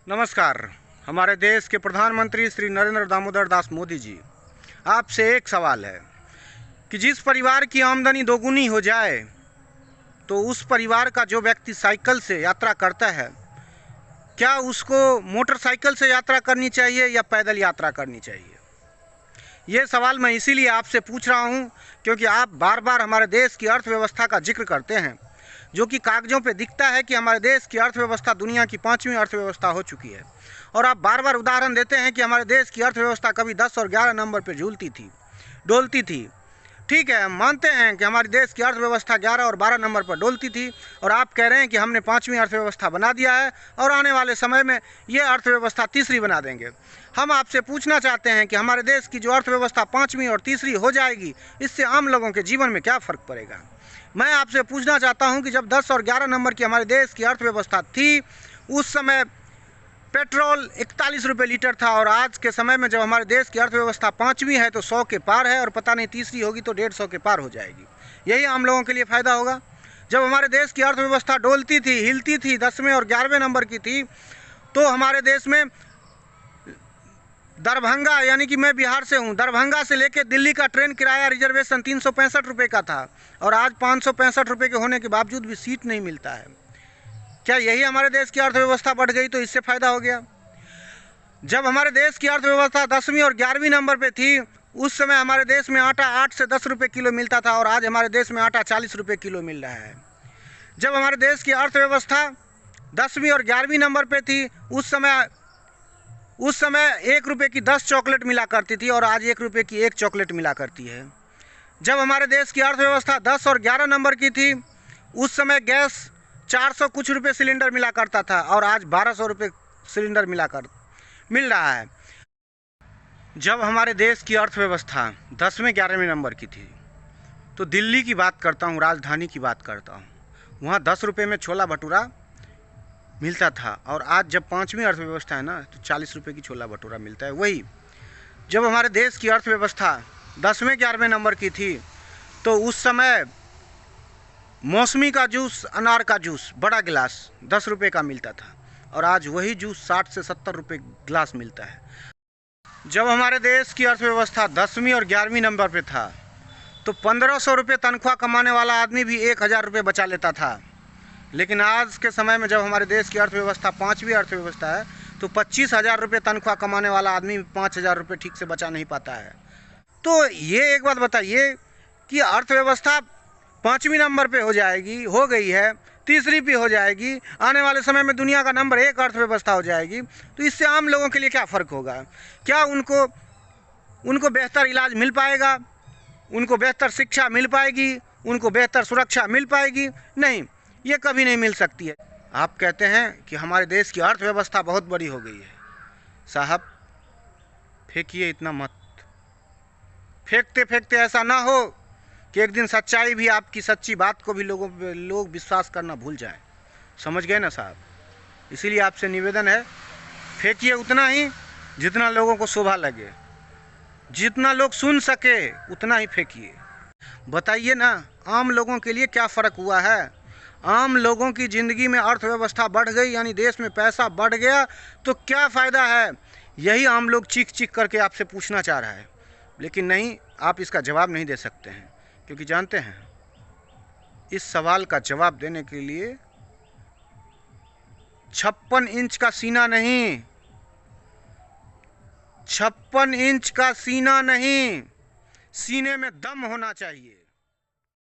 नमस्कार। हमारे देश के प्रधानमंत्री श्री नरेंद्र दामोदर दास मोदी जी, आपसे एक सवाल है कि जिस परिवार की आमदनी दोगुनी हो जाए तो उस परिवार का जो व्यक्ति साइकिल से यात्रा करता है, क्या उसको मोटरसाइकिल से यात्रा करनी चाहिए या पैदल यात्रा करनी चाहिए? ये सवाल मैं इसीलिए आपसे पूछ रहा हूँ क्योंकि आप बार बार हमारे देश की अर्थव्यवस्था का जिक्र करते हैं, जो कि कागज़ों पे दिखता है कि हमारे देश की अर्थव्यवस्था दुनिया की 5वीं अर्थव्यवस्था हो चुकी है। और आप बार बार उदाहरण देते हैं कि हमारे देश की अर्थव्यवस्था कभी 10 और 11 नंबर पर झूलती थी, डोलती थी। ठीक है, हम मानते हैं कि हमारे देश की अर्थव्यवस्था 11 और 12 नंबर पर डोलती थी, और आप कह रहे हैं कि हमने 5वीं अर्थव्यवस्था बना दिया है और आने वाले समय में ये अर्थव्यवस्था तीसरी बना देंगे। हम आपसे पूछना चाहते हैं कि हमारे देश की जो अर्थव्यवस्था 5वीं और तीसरी हो जाएगी, इससे आम लोगों के जीवन में क्या फ़र्क पड़ेगा? मैं आपसे पूछना चाहता हूं कि जब 10 और 11 नंबर की हमारे देश की अर्थव्यवस्था थी, उस समय पेट्रोल 41 रुपये लीटर था, और आज के समय में जब हमारे देश की अर्थव्यवस्था 5वीं है तो 100 के पार है, और पता नहीं तीसरी होगी तो 150 के पार हो जाएगी। यही आम लोगों के लिए फ़ायदा होगा। जब हमारे देश की अर्थव्यवस्था डोलती थी, हिलती थी, 10वें और 11वें नंबर की थी, तो हमारे देश में दरभंगा, यानी कि मैं बिहार से हूँ, दरभंगा से लेकर दिल्ली का ट्रेन किराया रिजर्वेशन 365 रुपये का था, और आज 565 रुपये के होने के बावजूद भी सीट नहीं मिलता है। क्या यही हमारे देश की अर्थव्यवस्था बढ़ गई तो इससे फ़ायदा हो गया? जब हमारे देश की अर्थव्यवस्था 10वीं और 11वीं नंबर पे थी, उस समय हमारे देश में आटा 8 से 10 रुपये किलो मिलता था, और आज हमारे देश में आटा 40 रुपये किलो मिल रहा है। जब हमारे देश की अर्थव्यवस्था 10वीं और 11वीं नंबर पर थी, उस समय 1 रुपये की 10 चॉकलेट मिला करती थी, और आज 1 रुपये की 1 चॉकलेट मिला करती है। जब हमारे देश की अर्थव्यवस्था 10 और 11 नंबर की थी, उस समय गैस 400 कुछ रुपये सिलेंडर मिला करता था, और आज 1200 रुपये सिलेंडर मिल रहा है। जब हमारे देश की अर्थव्यवस्था 10वें 11वें नंबर की थी, तो दिल्ली की बात करता हूँ, राजधानी की बात करता हूँ, वहाँ 10 रुपये में छोला भटूरा मिलता था, और आज जब 5वीं अर्थव्यवस्था है ना, तो 40 रुपये की छोला भटूरा मिलता है। वही जब हमारे देश की अर्थव्यवस्था 10वें 11वें नंबर की थी, तो उस समय मौसमी का जूस, अनार का जूस बड़ा गिलास 10 रुपये का मिलता था, और आज वही जूस 60 से 70 रुपये गिलास मिलता है। जब हमारे देश की अर्थव्यवस्था 10वीं और 11वीं नंबर पे था, तो 1500 रुपये तनख्वाह कमाने वाला आदमी भी 1000 रुपये बचा लेता था। लेकिन आज के समय में जब हमारे देश की अर्थव्यवस्था 5वीं अर्थव्यवस्था है, तो 25,000 रुपये तनख्वाह कमाने वाला आदमी 5,000 रुपये ठीक से बचा नहीं पाता है। तो ये एक बात बताइए कि अर्थव्यवस्था 5वीं नंबर पे हो जाएगी, हो गई है, तीसरी पे हो जाएगी, आने वाले समय में दुनिया का नंबर 1 अर्थव्यवस्था हो जाएगी, तो इससे आम लोगों के लिए क्या फ़र्क होगा? क्या उनको बेहतर इलाज मिल पाएगा? उनको बेहतर शिक्षा मिल पाएगी? उनको बेहतर सुरक्षा मिल पाएगी? नहीं, ये कभी नहीं मिल सकती है। आप कहते हैं कि हमारे देश की अर्थव्यवस्था बहुत बड़ी हो गई है। साहब, फेंकिए इतना मत। फेंकते फेंकते ऐसा ना हो कि एक दिन सच्चाई भी, आपकी सच्ची बात को भी लोग विश्वास करना भूल जाएं। समझ गए ना साहब? इसीलिए आपसे निवेदन है, फेंकिए उतना ही जितना लोगों को शोभा लगे, जितना लोग सुन सके उतना ही फेंकिए। बताइए ना, आम लोगों के लिए क्या फ़र्क हुआ है? आम लोगों की ज़िंदगी में अर्थव्यवस्था बढ़ गई, यानी देश में पैसा बढ़ गया, तो क्या फ़ायदा है? यही आम लोग चीख चीख करके आपसे पूछना चाह रहा है। लेकिन नहीं, आप इसका जवाब नहीं दे सकते हैं, क्योंकि जानते हैं इस सवाल का जवाब देने के लिए 56 इंच का सीना नहीं, 56 इंच का सीना नहीं, सीने में दम होना चाहिए।